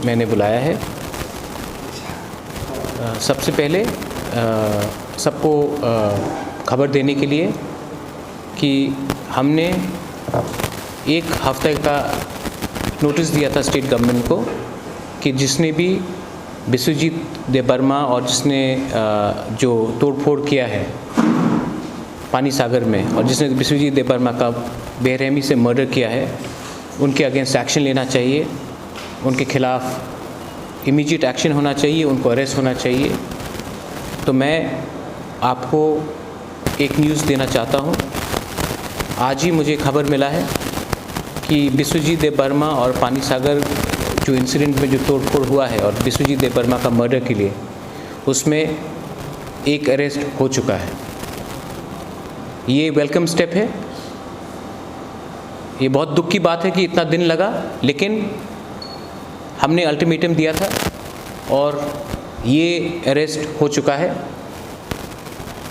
मैंने बुलाया है। सबसे पहले सबको खबर देने के लिए कि हमने एक हफ्ते का नोटिस दिया था स्टेट गवर्नमेंट को कि जिसने भी बिस्वजीत देबबर्मा और जिसने जो तोड़फोड़ किया है पानी सागर में और जिसने बिस्वजीत देबबर्मा का बेरहमी से मर्डर किया है, उनके अगेंस्ट एक्शन लेना चाहिए, उनके खिलाफ इमीडिएट एक्शन होना चाहिए, उनको अरेस्ट होना चाहिए। तो मैं आपको एक न्यूज़ देना चाहता हूँ। आज ही मुझे खबर मिला है कि बिस्वजीत देबबर्मा और पानी सागर जो इंसिडेंट में जो तोड़फोड़ हुआ है और बिस्वजीत देबबर्मा का मर्डर के लिए उसमें एक अरेस्ट हो चुका है। ये वेलकम स्टेप है। ये बहुत दुख की बात है कि इतना दिन लगा, लेकिन हमने अल्टीमेटम दिया था और ये अरेस्ट हो चुका है।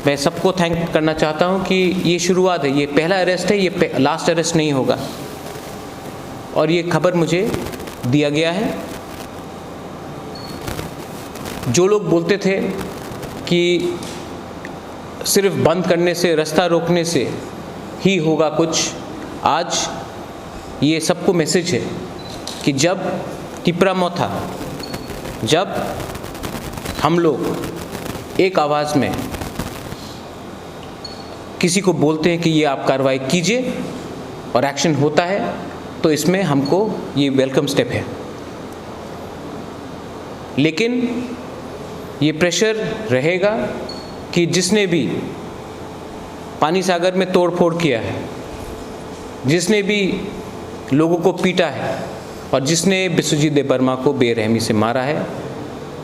मैं सबको थैंक करना चाहता हूँ कि ये शुरुआत है, ये पहला अरेस्ट है, ये लास्ट अरेस्ट नहीं होगा। और ये खबर मुझे दिया गया है। जो लोग बोलते थे कि सिर्फ बंद करने से, रास्ता रोकने से ही होगा कुछ, आज ये सबको मैसेज है कि जब टिपरामो था, जब हम लोग एक आवाज़ में किसी को बोलते हैं कि ये आप कार्रवाई कीजिए और एक्शन होता है, तो इसमें हमको ये वेलकम स्टेप है। लेकिन ये प्रेशर रहेगा कि जिसने भी पानी सागर में तोड़फोड़ किया है, जिसने भी लोगों को पीटा है और जिसने बिस्वजीत देबबर्मा को बेरहमी से मारा है,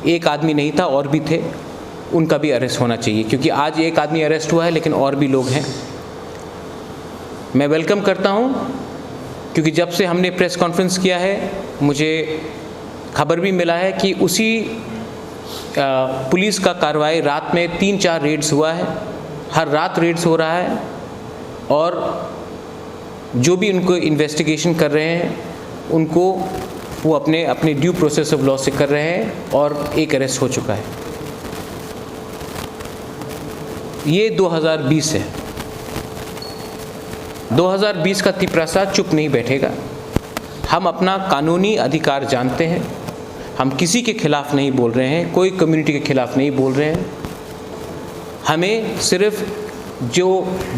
एक आदमी नहीं था, और भी थे, उनका भी अरेस्ट होना चाहिए। क्योंकि आज एक आदमी अरेस्ट हुआ है लेकिन और भी लोग हैं। मैं वेलकम करता हूँ क्योंकि जब से हमने प्रेस कॉन्फ्रेंस किया है मुझे खबर भी मिला है कि उसी पुलिस का कार्रवाई रात में 3-4 रेड्स हुआ है, हर रात रेड्स हो रहा है और जो भी उनको इन्वेस्टिगेशन कर रहे हैं उनको वो अपने ड्यू प्रोसेस ऑफ लॉ से कर रहे हैं और एक अरेस्ट हो चुका है। ये 2020 है। 2020 का तिपरासा चुप नहीं बैठेगा। हम अपना कानूनी अधिकार जानते हैं। हम किसी के खिलाफ नहीं बोल रहे हैं, कोई कम्युनिटी के खिलाफ नहीं बोल रहे हैं। हमें सिर्फ जो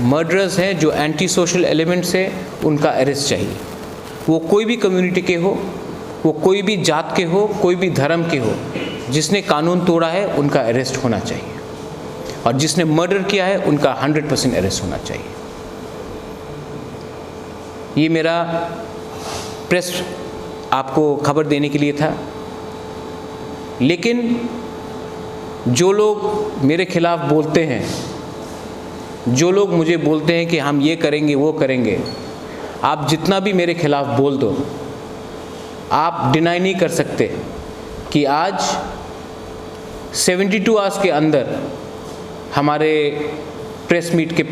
मर्डरर्स हैं, जो एंटी सोशल एलिमेंट्स हैं, उनका अरेस्ट चाहिए। वो कोई भी कम्युनिटी के हो, वो कोई भी जात के हो, कोई भी धर्म के हो, जिसने कानून तोड़ा है उनका अरेस्ट होना चाहिए और जिसने मर्डर किया है उनका 100% अरेस्ट होना चाहिए। ये मेरा प्रेस आपको खबर देने के लिए था। लेकिन जो लोग मेरे खिलाफ बोलते हैं, जो लोग मुझे बोलते हैं कि हम ये करेंगे वो करेंगे, आप जितना भी मेरे खिलाफ बोल दो, आप डिनाई नहीं कर सकते कि आज 72 आवर्स के अंदर हमारे प्रेस मीट के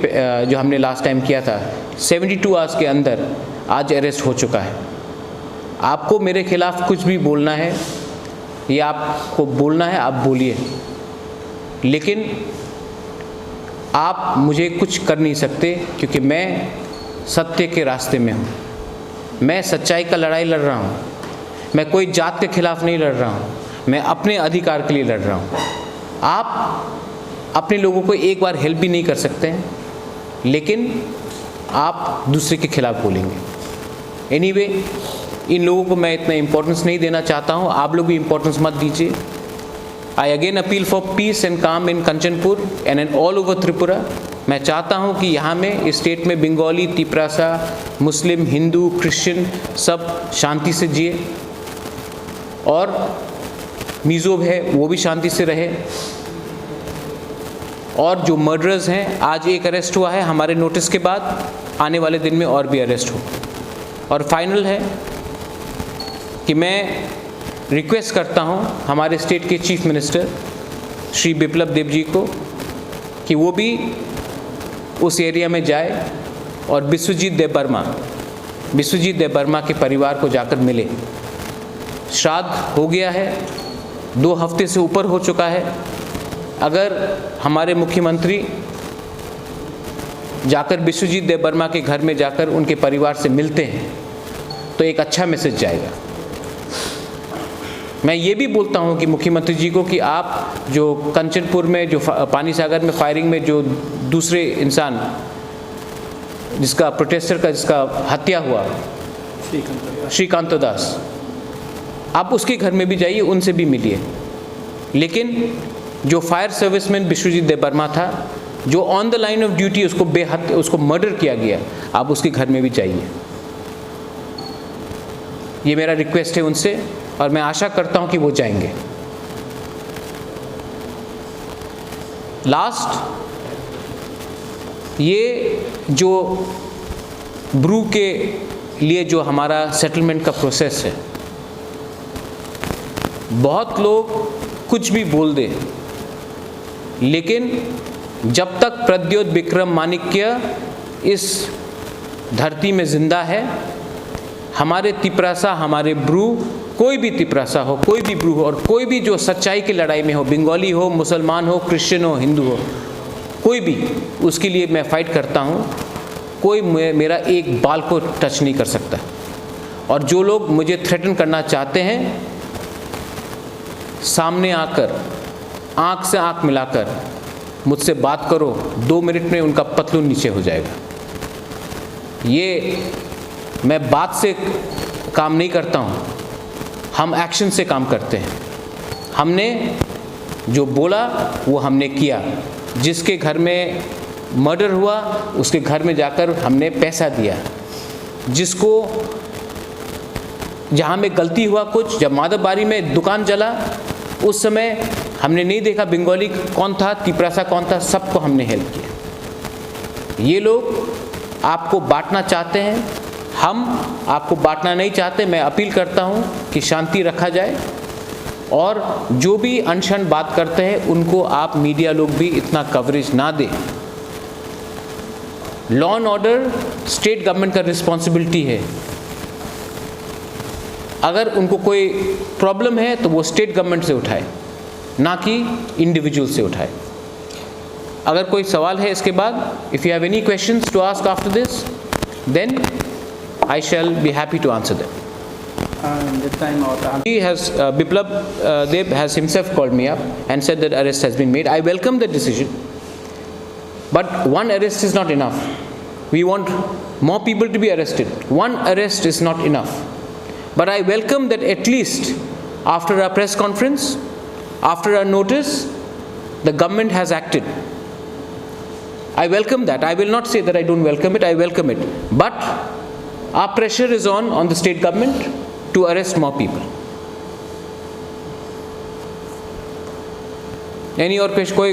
जो हमने लास्ट टाइम किया था, 72 आवर्स के अंदर आज अरेस्ट हो चुका है। आपको मेरे खिलाफ कुछ भी बोलना है या आपको बोलना है, आप बोलिए, लेकिन आप मुझे कुछ कर नहीं सकते क्योंकि मैं सत्य के रास्ते में हूँ। मैं सच्चाई का लड़ाई लड़ रहा हूँ। मैं कोई जात के खिलाफ नहीं लड़ रहा हूँ, मैं अपने अधिकार के लिए लड़ रहा हूँ। आप अपने लोगों को एक बार हेल्प भी नहीं कर सकते हैं, लेकिन आप दूसरे के खिलाफ बोलेंगे। एनीवे, इन लोगों को मैं इतना इम्पोर्टेंस नहीं देना चाहता हूँ, आप लोग भी इम्पोर्टेंस मत दीजिए। I again appeal for peace and calm in Kanchanpur and in all over Tripura. मैं चाहता हूँ कि यहाँ में इस स्टेट में बंगाली, तिपरासा, मुस्लिम, हिंदू, क्रिश्चियन सब शांति से जिए और मिज़ो है वो भी शांति से रहे। और जो मर्डरर्स हैं, आज एक अरेस्ट हुआ है, हमारे नोटिस के बाद आने वाले दिन में और भी अरेस्ट हो। और फाइनल है कि मैं रिक्वेस्ट करता हूं हमारे स्टेट के चीफ मिनिस्टर श्री बिप्लब देब जी को कि वो भी उस एरिया में जाए और बिस्वजीत देबबर्मा के परिवार को जाकर मिले। श्राद्ध हो गया है, 2 हफ्ते से ऊपर हो चुका है। अगर हमारे मुख्यमंत्री जाकर विश्वजीत देववर्मा के घर में जाकर उनके परिवार से मिलते हैं तो एक अच्छा मैसेज जाएगा। मैं ये भी बोलता हूँ कि मुख्यमंत्री जी को कि आप जो कंचनपुर में, जो पानी सागर में फायरिंग में जो दूसरे इंसान जिसका प्रोटेस्टर का जिसका हत्या हुआ, श्रीकांत दास, आप उसके घर में भी जाइए, उनसे भी मिलिए। लेकिन जो फायर सर्विसमैन विश्वजीत देववर्मा था, जो on the line of duty उसको मर्डर किया गया, आप उसके घर में भी जाइए। ये मेरा रिक्वेस्ट है उनसे और मैं आशा करता हूं कि वो जाएंगे। लास्ट, ये जो ब्रू के लिए जो हमारा सेटलमेंट का प्रोसेस है, बहुत लोग कुछ भी बोल दे, लेकिन जब तक प्रद्योत विक्रम माणिक्य इस धरती में जिंदा है, हमारे तिपरासा, हमारे ब्रू, कोई भी तिपरासा हो, कोई भी ब्रू हो, और कोई भी जो सच्चाई की लड़ाई में हो, बंगाली हो, मुसलमान हो, क्रिश्चियन हो, हिंदू हो, कोई भी, उसके लिए मैं फाइट करता हूँ। कोई मेरा एक बाल को टच नहीं कर सकता। और जो लोग मुझे थ्रेटन करना चाहते हैं, सामने आकर आँख से आँख मिलाकर मुझसे बात करो, 2 मिनट में उनका पतलून नीचे हो जाएगा। ये मैं बात से काम नहीं करता हूँ, हम एक्शन से काम करते हैं। हमने जो बोला वो हमने किया। जिसके घर में मर्डर हुआ उसके घर में जाकर हमने पैसा दिया। जिसको जहाँ में गलती हुआ कुछ, जब माधवबारी में दुकान जला उस समय हमने नहीं देखा बंगाली कौन था, तिपरासा कौन था, सबको हमने हेल्प किया। ये लोग आपको बांटना चाहते हैं, हम आपको बांटना नहीं चाहते। मैं अपील करता हूँ कि शांति रखा जाए और जो भी अनशन बात करते हैं उनको आप मीडिया लोग भी इतना कवरेज ना दें। Law and order state government का रिस्पॉन्सिबिलिटी है। अगर उनको कोई प्रॉब्लम है तो वो स्टेट गवर्नमेंट से उठाए, ना कि इंडिविजुअल से उठाए। अगर कोई सवाल है इसके बाद, if you have any questions to ask after this, then I shall be happy to answer them. He has Biplab Deb has himself called me up and said that arrest has been made. I welcome the decision, but one arrest is not enough. We want more people to be arrested. One arrest is not enough. But I welcome that at least after a press conference, after a notice, the government has acted. I welcome that. I will not say that I don't welcome it. I welcome it. But our pressure is on the state government to arrest more people. Any और कोई